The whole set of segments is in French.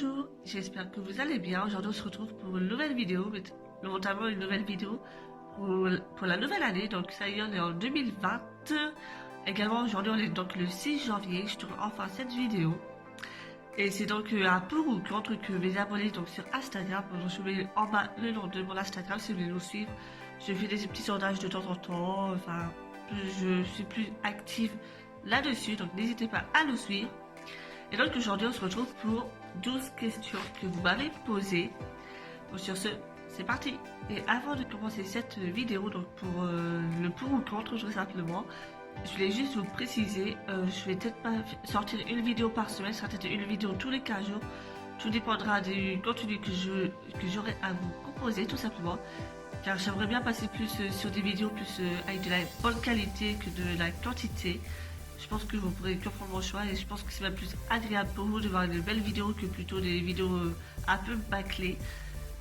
Bonjour, j'espère que vous allez bien. Aujourd'hui on se retrouve pour une nouvelle vidéo, notamment une nouvelle vidéo pour la nouvelle année. Donc ça y est, on est en 2020. Également aujourd'hui on est donc le 6 janvier, je tourne enfin cette vidéo. Et c'est donc un pour ou contre que mes abonnés donc sur Instagram. Donc, je mets en bas le nom de mon Instagram si vous voulez nous suivre. Je fais des petits sondages de temps en temps, enfin je suis plus active là-dessus, donc n'hésitez pas à nous suivre. Et donc aujourd'hui on se retrouve pour 12 questions que vous m'avez posées. Donc sur ce, c'est parti. Et avant de commencer cette vidéo, donc pour le pour ou contre, tout simplement, je voulais juste vous préciser, je vais peut-être pas sortir une vidéo par semaine, ça sera peut-être une vidéo tous les 15 jours. Tout dépendra du contenu que j'aurai à vous proposer, tout simplement. Car j'aimerais bien passer plus sur des vidéos plus avec de la bonne qualité que de la quantité. Je pense que vous pourrez comprendre mon choix et je pense que c'est même plus agréable pour vous de voir une belle vidéo que plutôt des vidéos un peu bâclées.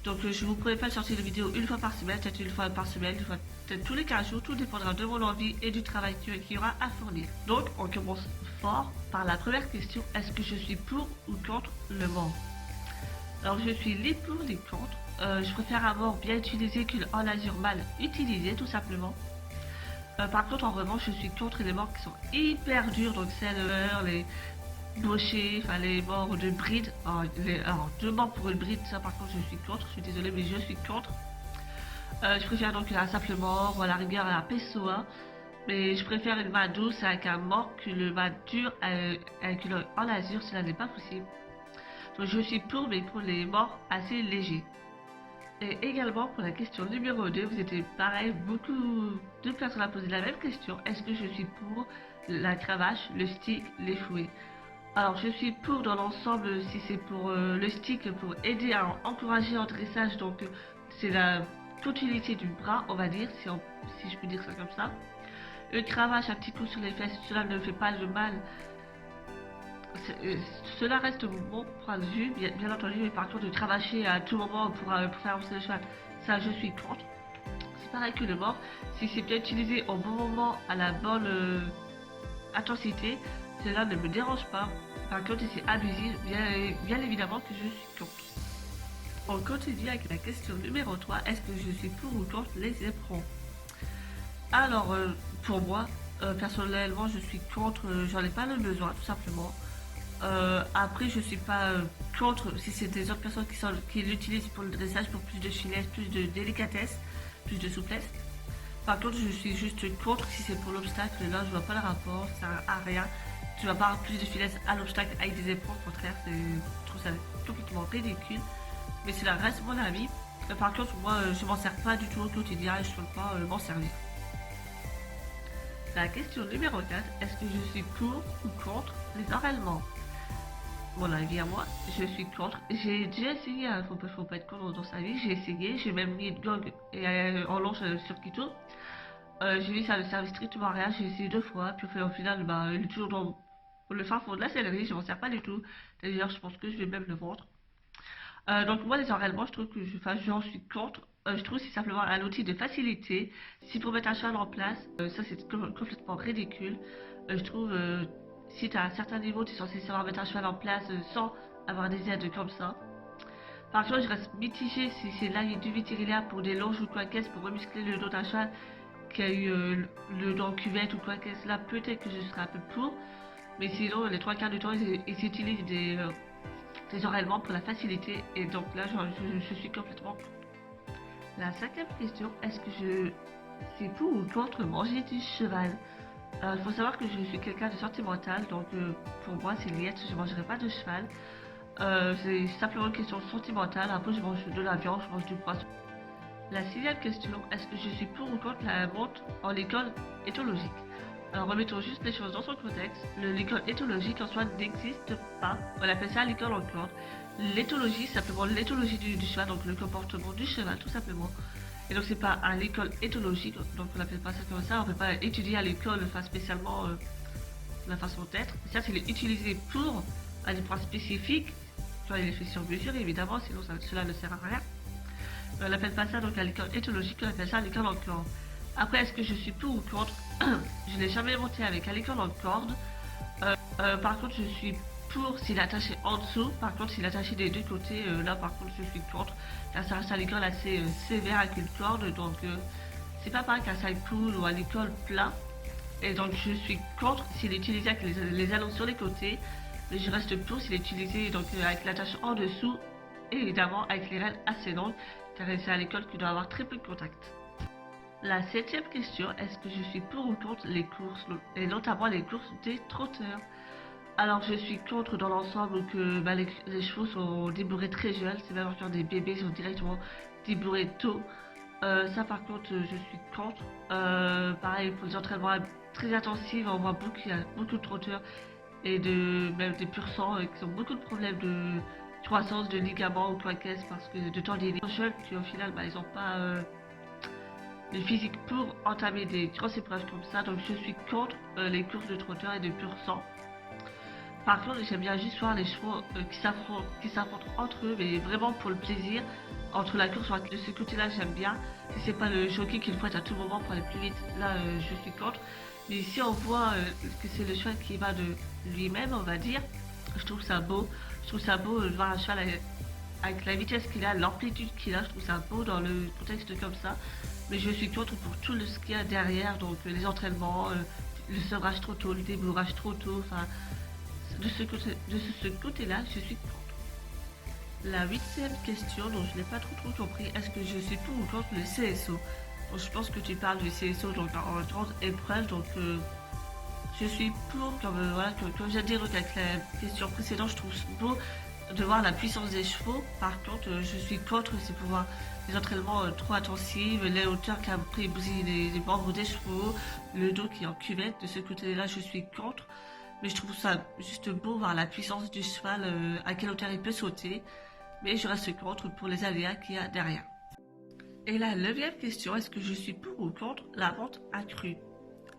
Donc je vous pourrai pas sortir de vidéo une fois par semaine, peut-être une fois par semaine, peut-être tous les 15 jours, tout dépendra de mon envie et du travail qu'il y aura à fournir. Donc on commence fort par la première question, est-ce que je suis pour ou contre le mort? Alors je suis ni pour ni contre, je préfère un mort bien utilisé qu'une enlazure mal utilisée tout simplement. Par contre, en revanche, je suis contre les morts qui sont hyper dures, donc celles, les bauchés, enfin les morts de bride. Alors, 2 morts pour une bride, ça par contre, je suis contre. Je suis désolée, mais je suis contre. Je préfère donc un simple mort, ou à la rigueur un PSOA. Mais je préfère une main douce avec un mort qu'une main dure avec une enlazure, cela n'est pas possible. Donc je suis pour, mais pour les morts assez légers. Et également pour la question numéro 2, vous étiez pareil, beaucoup de personnes à poser la même question. Est-ce que je suis pour la cravache, le stick, les fouets? Alors je suis pour dans l'ensemble si c'est pour le stick, pour aider à encourager en dressage, donc c'est la continuité du bras, on va dire, si je peux dire ça comme ça. Une cravache, un petit coup sur les fesses, cela ne fait pas de mal. Cela reste mon point de vue, bien entendu, mais par contre de cravacher à tout moment pour faire avancer le cheval, ça je suis contre. C'est pareil que le mort, si c'est bien utilisé au bon moment, à la bonne intensité, cela ne me dérange pas. Par contre, si c'est abusif, bien évidemment que je suis contre. On continue avec la question numéro 3, est-ce que je suis pour ou contre les éperons? Alors, pour moi, personnellement, je suis contre, j'en ai pas le besoin, tout simplement. Après, je suis pas contre si c'est des autres personnes qui l'utilisent pour le dressage, pour plus de finesse, plus de délicatesse, plus de souplesse. Par contre, je suis juste contre si c'est pour l'obstacle. Là, je vois pas le rapport, ça sert à rien. Tu vas pas avoir plus de finesse à l'obstacle avec des éperons, au contraire, je trouve ça complètement ridicule. Mais cela reste mon avis. Par contre, moi, je m'en sers pas du tout au quotidien et je ne peux pas m'en servir. La question numéro 4, est-ce que je suis pour ou contre les enrêlements? Mon avis à moi, je suis contre. J'ai déjà essayé, hein, faut pas être contre dans sa vie, j'ai essayé, j'ai même mis une gog et en longe sur Kito. J'ai vu ça ne servait strictement à rien, j'ai essayé 2 fois, puis au final, bah, il est toujours dans le fin fond de la sellerie, je m'en sers pas du tout. D'ailleurs, je pense que je vais même le vendre. Donc moi, les enrêlements, je trouve que j'en suis contre. Je trouve que c'est simplement un outil de facilité. Si pour mettre un cheval en place, ça c'est complètement ridicule. Je trouve si tu as un certain niveau, tu es censé savoir mettre un cheval en place sans avoir des aides comme ça. Par contre, je reste mitigée si c'est là du vétérinaire pour des longes ou quoi qu'est-ce, pour remuscler le dos d'un cheval qui a eu le dos en cuvette ou quoi qu'est-ce. Là, peut-être que je serai un peu pour. Mais sinon, les 3 quarts du temps, ils utilisent des enrêlements pour la facilité. Et donc là, je suis complètement contre. La 5e question, est-ce que je suis pour ou contre manger du cheval? Il faut savoir que je suis quelqu'un de sentimental, donc pour moi c'est liette, je ne mangerai pas de cheval. C'est simplement une question sentimentale, après je mange de la viande, je mange du poisson. La 6e question, est-ce que je suis pour ou contre la montre en école éthologique? Alors remettons juste les choses dans son contexte. L'école éthologique en soi n'existe pas, on appelle ça l'école en corde. L'éthologie, simplement l'éthologie du cheval, donc le comportement du cheval tout simplement. Et donc c'est pas à l'école éthologique, donc on n'appelle pas ça comme ça, on ne peut pas étudier à l'école, enfin spécialement la façon d'être. Certes, il est utilisé pour à des points spécifiques, il est fait sur mesure évidemment, sinon cela ne sert à rien. Mais on n'appelle pas ça donc à l'école éthologique, on appelle ça à l'école en corde. Après, est-ce que je suis pour ou contre? Je n'ai jamais monté avec à l'école en corde. Par contre, je suis pour s'il est attaché en dessous. Par contre, s'il est attaché des deux côtés, là par contre je suis contre. Car ça reste un licol assez sévère avec une corde, donc c'est pas pareil qu'un side pull ou un licol plat. Et donc je suis contre s'il est utilisé avec les allons sur les côtés. Mais je reste pour s'il est utilisé donc avec l'attache en dessous. Et évidemment avec les rênes assez longues, car c'est à l'école qui doit avoir très peu de contact. La 7e question, est-ce que je suis pour ou contre les courses, et notamment les courses des trotteurs? Alors je suis contre dans l'ensemble que les chevaux sont débourrés très jeunes, c'est même encore des bébés sont directement débourrés tôt. Ça par contre je suis contre. Pareil pour les entraînements très intensifs, on voit il y a beaucoup de trotteurs et même des pur sang qui ont beaucoup de problèmes de croissance de ligaments ou quoi qu'est-ce parce que de temps des jeunes qui au final ils n'ont pas le physique pour entamer des grosses épreuves comme ça, donc je suis contre les courses de trotteurs et de pur sang. Par contre, j'aime bien juste voir les chevaux qui s'affrontent entre eux, mais vraiment pour le plaisir, entre la course, de ce côté-là j'aime bien. Si c'est pas le jockey qui le fouette à tout moment pour aller plus vite, là je suis contre. Mais si on voit que c'est le cheval qui va de lui-même, on va dire, je trouve ça beau. Je trouve ça beau de voir un cheval avec la vitesse qu'il a, l'amplitude qu'il a, je trouve ça beau dans le contexte comme ça. Mais je suis contre pour tout ce qu'il y a derrière, donc les entraînements, le sevrage trop tôt, le débourrage trop tôt, enfin, de ce côté-là, je suis contre. La 8e question, dont je n'ai pas trop compris, est-ce que je suis pour ou contre le CSO? Donc, je pense que tu parles du CSO donc en grande épreuve, donc je suis pour, comme j'ai dit avec la question précédente, je trouve beau de voir la puissance des chevaux. Par contre, je suis contre ces pouvoirs, les entraînements trop intensifs, les hauteurs qui après bousillent les membres des chevaux, le dos qui est en cuvette. De ce côté-là, je suis contre. Mais je trouve ça juste beau voir la puissance du cheval, à quelle hauteur il peut sauter. Mais je reste contre pour les aléas qu'il y a derrière. Et la 9e question, est-ce que je suis pour ou contre la vente accrue?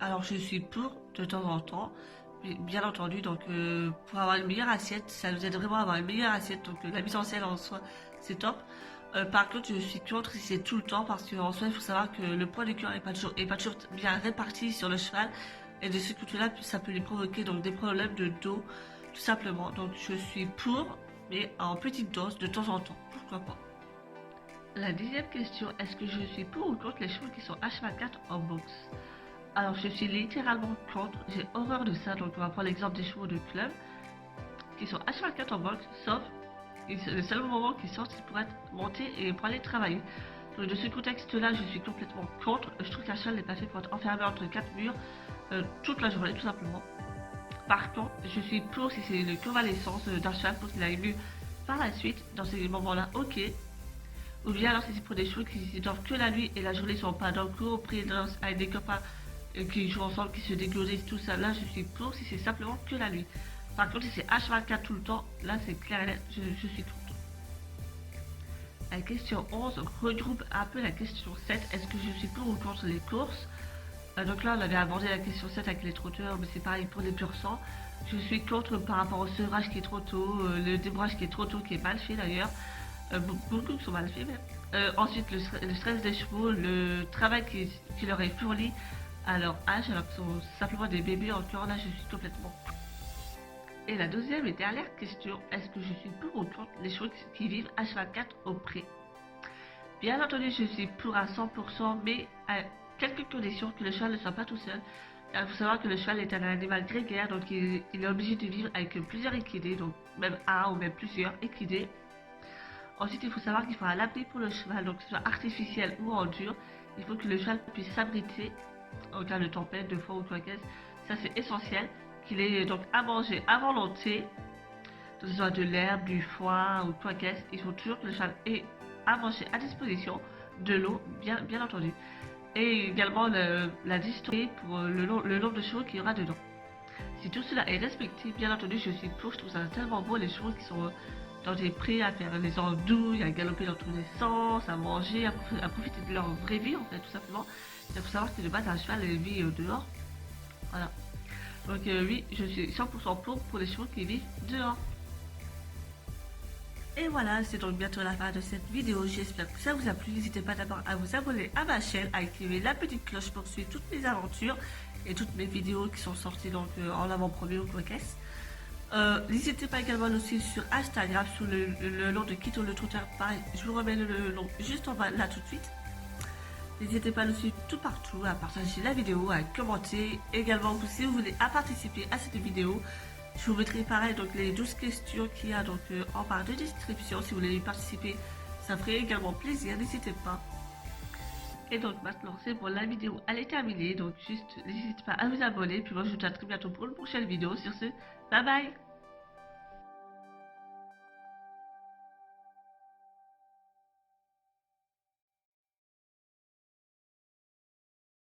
Alors je suis pour de temps en temps, bien entendu, donc pour avoir une meilleure assiette, ça nous aide vraiment à avoir une meilleure assiette, donc la mise en scène en soi c'est top. Par contre je suis contre si c'est tout le temps, parce qu'en soi il faut savoir que le poids du cœur n'est pas toujours bien réparti sur le cheval, et de ce côté-là ça peut lui provoquer donc des problèmes de dos, tout simplement. Donc je suis pour, mais en petite dose de temps en temps, pourquoi pas. La 10e question, est-ce que je suis pour ou contre les chevaux qui sont H24 en boxe? Alors je suis littéralement contre, j'ai horreur de ça, donc on va prendre l'exemple des chevaux de club qui sont H24 en boxe, sauf le seul moment qu'ils sortent c'est pour être montés et pour aller travailler. Donc de ce contexte-là, je suis complètement contre. Je trouve qu'un cheval n'est pas fait pour être enfermé entre 4 murs toute la journée, tout simplement. Par contre, je suis pour si c'est une convalescence d'un cheval pour qu'il aille mieux par la suite, dans ces moments-là, ok. Ou bien alors si c'est pour des chevaux qui dorment que la nuit et la journée sont pas dans le cours, pris avec des copains qui jouent ensemble, qui se déglodissent, tout ça, là je suis pour si c'est simplement que la nuit. Par contre si c'est H24 tout le temps, là c'est clair et net, je suis contre. La question 11 regroupe un peu la question 7, est-ce que je suis pour ou contre les courses? Donc là on avait abordé la question 7 avec les trotteurs, mais c'est pareil pour les pur sang. Je suis contre par rapport au sevrage qui est trop tôt, le débourrage qui est trop tôt, qui est mal fait d'ailleurs. Beaucoup qui sont mal faits même. Ensuite le stress des chevaux, le travail qui leur est fourni à leur âge alors qu'ils sont simplement des bébés encore, là je suis complètement. Et la deuxième et dernière question, est-ce que je suis pour ou contre les chevaux qui vivent H24 au pré? Bien entendu je suis pour à 100%, mais à quelques conditions, que le cheval ne soit pas tout seul. Il faut savoir que le cheval est un animal grégaire, donc il est obligé de vivre avec plusieurs équidés, donc même un ou même plusieurs équidés. Ensuite, il faut savoir qu'il faut un abri pour le cheval, donc que ce soit artificiel ou en dur. Il faut que le cheval puisse s'abriter en cas de tempête, de froid ou quoi qu'est-ce. Ça, c'est essentiel. Qu'il ait donc à manger à volonté, que ce soit de l'herbe, du foin ou quoi qu'est-ce. Il faut toujours que le cheval ait à manger à disposition, de l'eau, bien entendu. Et également la distance pour le nombre de chevaux qu'il y aura dedans. Si tout cela est respecté, bien entendu, je suis pour. Je trouve ça tellement beau, les chevaux qui sont dans des prés à faire les andouilles, à galoper dans tous les sens, à manger, à profiter de leur vraie vie en fait, tout simplement. Il faut savoir que de base un cheval vit dehors. Voilà. Donc oui, je suis 100% pour les chevaux qui vivent dehors. Et voilà, c'est donc bientôt la fin de cette vidéo. J'espère que ça vous a plu. N'hésitez pas d'abord à vous abonner à ma chaîne, à activer la petite cloche pour suivre toutes mes aventures et toutes mes vidéos qui sont sorties donc en avant-première ou quoi qu'est-ce. N'hésitez pas également à nous suivre sur Instagram sous le nom de Quito le Trotteur. Pareil, je vous remets le nom juste en bas là tout de suite. N'hésitez pas à nous suivre tout partout, à partager la vidéo, à commenter. Également, si vous voulez à participer à cette vidéo, je vous mettrai pareil donc les 12 questions qu'il y a donc en barre de description. Si vous voulez y participer, ça ferait également plaisir, n'hésitez pas. Et donc maintenant c'est bon, la vidéo elle est terminée, donc juste n'hésitez pas à vous abonner. Puis moi je vous dis à très bientôt pour une prochaine vidéo. Sur ce, bye bye.